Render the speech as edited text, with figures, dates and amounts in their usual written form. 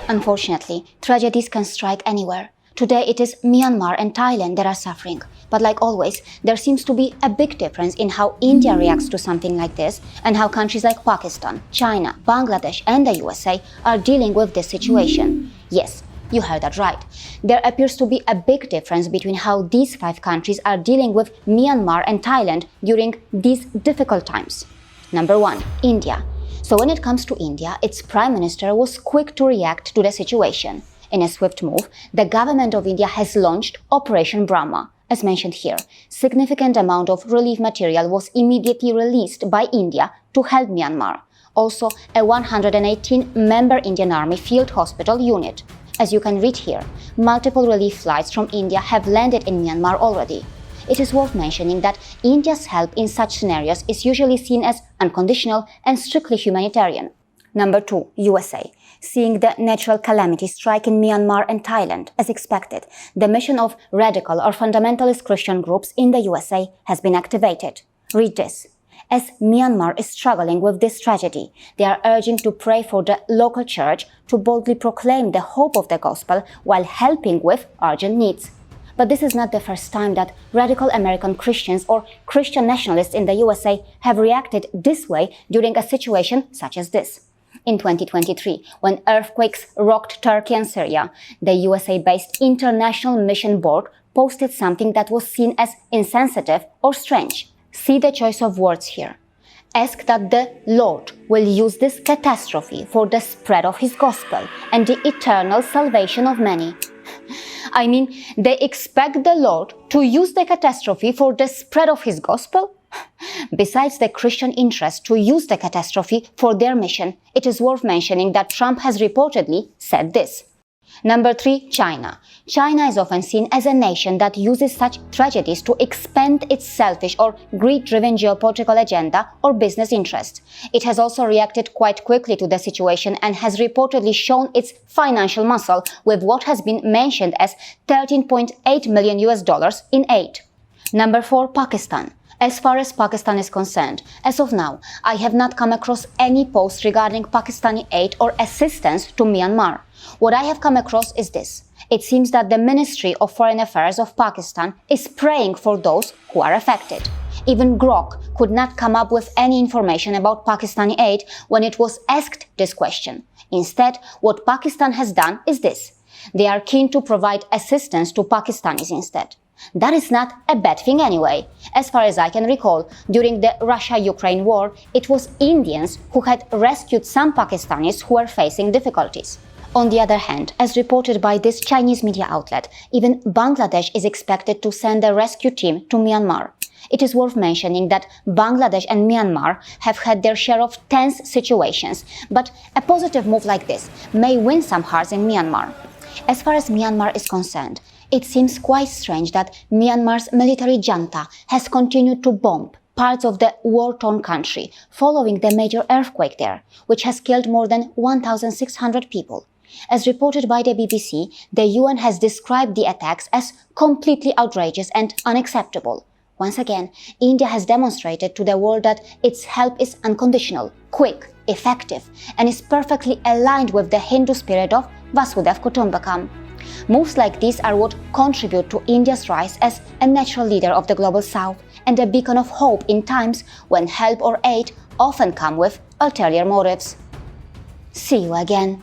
Unfortunately, tragedies can strike anywhere. Today it is Myanmar and Thailand that are suffering. But like always, there seems to be a big difference in how India reacts to something like this and how countries like Pakistan, China, Bangladesh and the USA are dealing with this situation. Yes, you heard that right. There appears to be a big difference between how these 5 countries are dealing with Myanmar and Thailand during these difficult times. Number 1. India. So when it comes to India, its Prime Minister was quick to react to the situation. In a swift move, the government of India has launched Operation Brahma. As mentioned here, significant amount of relief material was immediately released by India to help Myanmar. Also, a 118-member Indian Army Field Hospital unit. As you can read here, multiple relief flights from India have landed in Myanmar already. It is worth mentioning that India's help in such scenarios is usually seen as unconditional and strictly humanitarian. Number 2. USA. Seeing the natural calamity strike in Myanmar and Thailand, as expected, the mission of radical or fundamentalist Christian groups in the USA has been activated. Read this. As Myanmar is struggling with this tragedy, they are urging to pray for the local church to boldly proclaim the hope of the gospel while helping with urgent needs. But this is not the first time that radical American Christians or Christian nationalists in the USA have reacted this way during a situation such as this. In 2023, when earthquakes rocked Turkey and Syria, the USA-based International Mission Board posted something that was seen as insensitive or strange. See the choice of words here. Ask that the Lord will use this catastrophe for the spread of His gospel and the eternal salvation of many. I mean, they expect the Lord to use the catastrophe for the spread of His gospel? Besides the Christian interest to use the catastrophe for their mission, it is worth mentioning that Trump has reportedly said this. Number 3. China. China is often seen as a nation that uses such tragedies to expand its selfish or greed-driven geopolitical agenda or business interests. It has also reacted quite quickly to the situation and has reportedly shown its financial muscle with what has been mentioned as $13.8 million in aid. Number 4. Pakistan. As far as Pakistan is concerned, as of now, I have not come across any posts regarding Pakistani aid or assistance to Myanmar. What I have come across is this. It seems that the Ministry of Foreign Affairs of Pakistan is praying for those who are affected. Even Grok could not come up with any information about Pakistani aid when it was asked this question. Instead, what Pakistan has done is this. They are keen to provide assistance to Pakistanis instead. That is not a bad thing anyway. As far as I can recall, during the Russia-Ukraine war, it was Indians who had rescued some Pakistanis who were facing difficulties. On the other hand, as reported by this Chinese media outlet, even Bangladesh is expected to send a rescue team to Myanmar. It is worth mentioning that Bangladesh and Myanmar have had their share of tense situations, but a positive move like this may win some hearts in Myanmar. As far as Myanmar is concerned, it seems quite strange that Myanmar's military junta has continued to bomb parts of the war-torn country following the major earthquake there, which has killed more than 1,600 people. As reported by the BBC, the UN has described the attacks as completely outrageous and unacceptable. Once again, India has demonstrated to the world that its help is unconditional, quick, effective, and is perfectly aligned with the Hindu spirit of Vasudhaiva Kutumbakam. Moves like these are what contribute to India's rise as a natural leader of the global south and a beacon of hope in times when help or aid often come with ulterior motives. See you again.